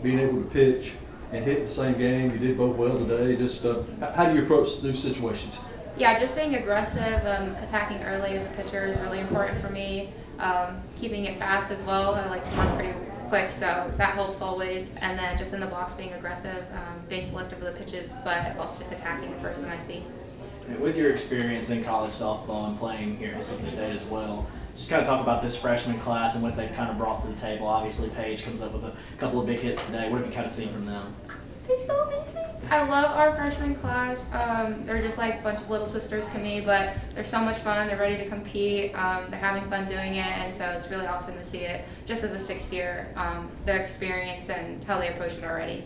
being able to pitch and hit the same game. You did both well today. Just how do you approach new situations? Yeah, just being aggressive, attacking early as a pitcher is really important for me. Keeping it fast as well. I like to run pretty quick, so that helps always. And then just in the box, being aggressive, being selective with the pitches, but also just attacking the person I see. And with your experience in college softball and playing here at Mississippi State as well, just kind of talk about this freshman class and what they've kind of brought to the table. Obviously, Paige comes up with a couple of big hits today. What have you kind of seen from them? They're so amazing. I love our freshman class. They're just like a bunch of little sisters to me, but they're so much fun. They're ready to compete. They're having fun doing it, and so it's really awesome to see it just as a sixth year, their experience and how they approach it already.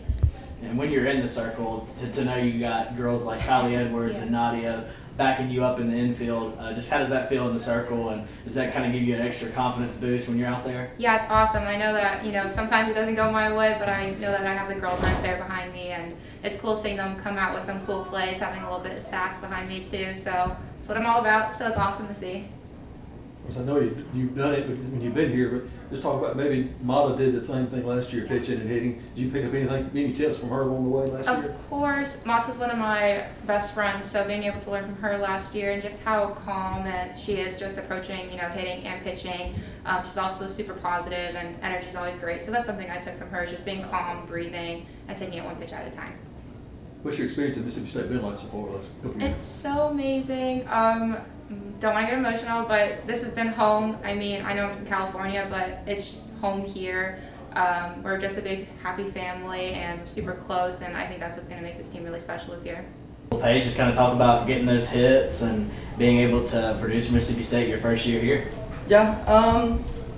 And when you're in the circle, to know you got girls like Kylie Edwards and Nadia backing you up in the infield, just how does that feel in the circle, and does that kind of give you an extra confidence boost when you're out there? Yeah, it's awesome. I know that, sometimes it doesn't go my way, but I know that I have the girls right there behind me, and it's cool seeing them come out with some cool plays, having a little bit of sass behind me too, so that's what I'm all about, so it's awesome to see. I know you've done it when you've been here, but just talk about maybe Mata did the same thing last year, pitching and hitting. Did you pick up any tips from her along the way last year? Of course, Mata's one of my best friends, so being able to learn from her last year and just how calm and she is just approaching, hitting and pitching. She's also super positive and energy's always great. So that's something I took from her, is just being calm, breathing, and taking it one pitch at a time. What's your experience at Mississippi State been like so far the last couple of years? It's so amazing. Don't want to get emotional, but this has been home. I mean, I know I'm from California, but it's home here. We're just a big, happy family, and we're super close, and I think that's what's going to make this team really special this year. Paige, just kind of talk about getting those hits and being able to produce for Mississippi State your first year here. Yeah,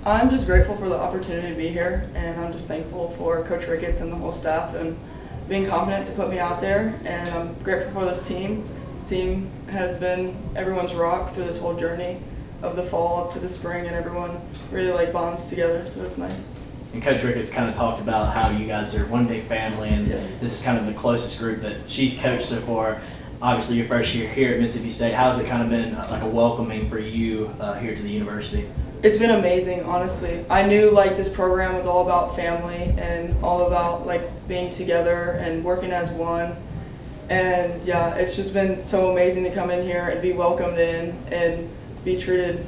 I'm just grateful for the opportunity to be here, and I'm just thankful for Coach Ricketts and the whole staff and being confident to put me out there, and I'm grateful for this team. This team has been everyone's rock through this whole journey of the fall up to the spring, and everyone really bonds together, so it's nice. And Coach Ricketts kind of talked about how you guys are one big family, and this is kind of the closest group that she's coached so far. Obviously, your first year here at Mississippi State, how has it kind of been like a welcoming for you here to the university? It's been amazing, honestly. I knew this program was all about family and all about being together and working as one. And yeah, it's just been so amazing to come in here and be welcomed in and be treated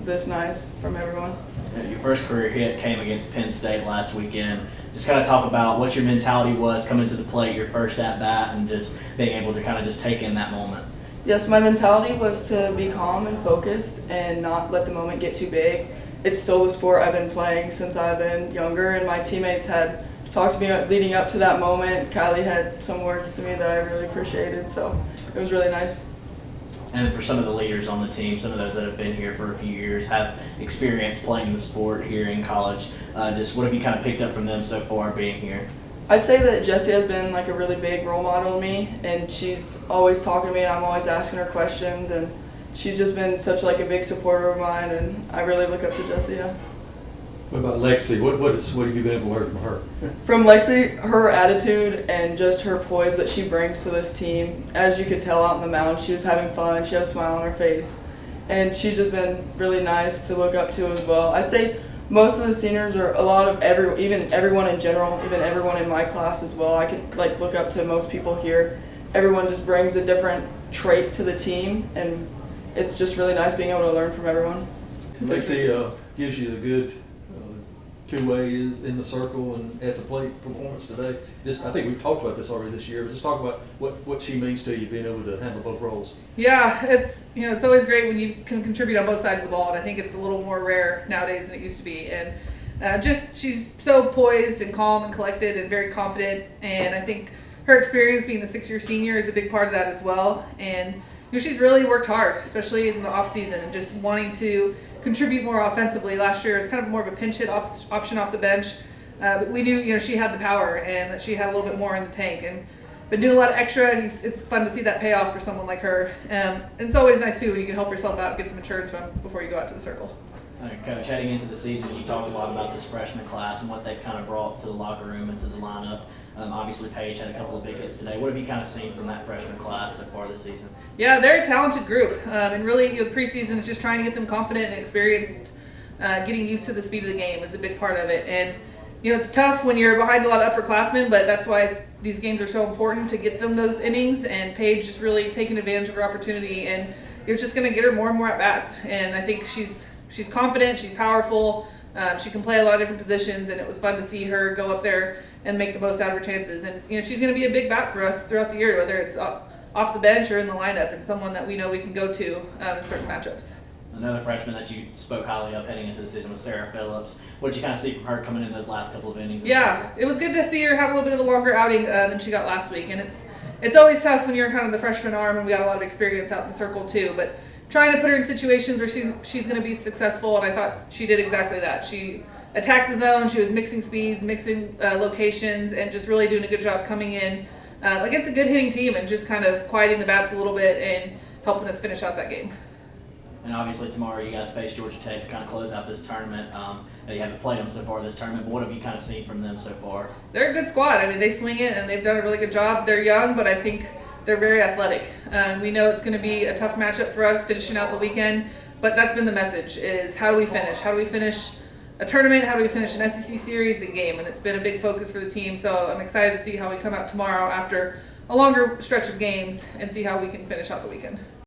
this nice from everyone. Your first career hit came against Penn State last weekend. Just kind of talk about what your mentality was coming to the plate, your first at bat, and just being able to kind of just take in that moment. Yes, my mentality was to be calm and focused and not let the moment get too big. It's still the sport I've been playing since I've been younger, and my teammates had talked to me leading up to that moment. Kylie had some words to me that I really appreciated, so it was really nice. And for some of the leaders on the team, some of those that have been here for a few years, have experience playing the sport here in college, just what have you kind of picked up from them so far being here? I'd say that Jessie has been a really big role model to me, and she's always talking to me, and I'm always asking her questions, and she's just been such a big supporter of mine, and I really look up to Jessie. Yeah. What about Lexi? What have you been able to learn from her? From Lexi, her attitude and just her poise that she brings to this team. As you could tell out on the mound, she was having fun. She had a smile on her face, and she's just been really nice to look up to as well. I'd say most of the seniors, or even everyone in general, even everyone in my class as well, I could look up to most people here. Everyone just brings a different trait to the team, and it's just really nice being able to learn from everyone. Lexi gives you the good two-way in the circle and at the plate performance today. I think we've talked about this already this year, but just talk about what she means to you, being able to handle both roles. Yeah, it's always great when you can contribute on both sides of the ball, and I think it's a little more rare nowadays than it used to be. And she's so poised and calm and collected and very confident, and I think her experience being the six-year senior is a big part of that as well. And she's really worked hard, especially in the off season, and just wanting to contribute more offensively. Last year was kind of more of a pinch hit option off the bench, but we knew she had the power and that she had a little bit more in the tank, and been doing a lot of extra, and it's fun to see that pay off for someone like her. And it's always nice too when you can help yourself out, get some insurance runs before you go out to the circle. Coach, heading into the season, you talked a lot about this freshman class and what they've kind of brought to the locker room and to the lineup. Obviously, Paige had a couple of big hits today. What have you kind of seen from that freshman class so far this season? Yeah, they're a talented group, and really, the preseason is just trying to get them confident and experienced. Getting used to the speed of the game is a big part of it, and it's tough when you're behind a lot of upperclassmen, but that's why these games are so important to get them those innings. And Paige just really taking advantage of her opportunity, and it's just going to get her more and more at bats. And I think she's confident, she's powerful, she can play a lot of different positions, and it was fun to see her go up there and make the most out of her chances. And she's going to be a big bat for us throughout the year, whether it's off the bench or in the lineup, and someone that we know we can go to in certain matchups. Another freshman that you spoke highly of heading into the season was Sarah Phillips. What did you kind of see from her coming in those last couple of innings? Yeah, it was good to see her have a little bit of a longer outing than she got last week. And it's always tough when you're kind of the freshman arm, and we got a lot of experience out in the circle too. But trying to put her in situations where she's going to be successful, and I thought she did exactly that. She attacked the zone. She was mixing speeds, mixing locations, and just really doing a good job coming in against a good hitting team and just kind of quieting the bats a little bit and helping us finish out that game. And obviously tomorrow you guys face Georgia Tech to kind of close out this tournament. You haven't played them so far this tournament, but what have you kind of seen from them so far? They're a good squad. I mean, they swing it, and they've done a really good job. They're young, but I think they're very athletic. We know it's going to be a tough matchup for us finishing out the weekend, but that's been the message, is how do we finish? How do we finish a tournament? How do we finish an SEC series and game? And it's been a big focus for the team, so I'm excited to see how we come out tomorrow after a longer stretch of games and see how we can finish out the weekend.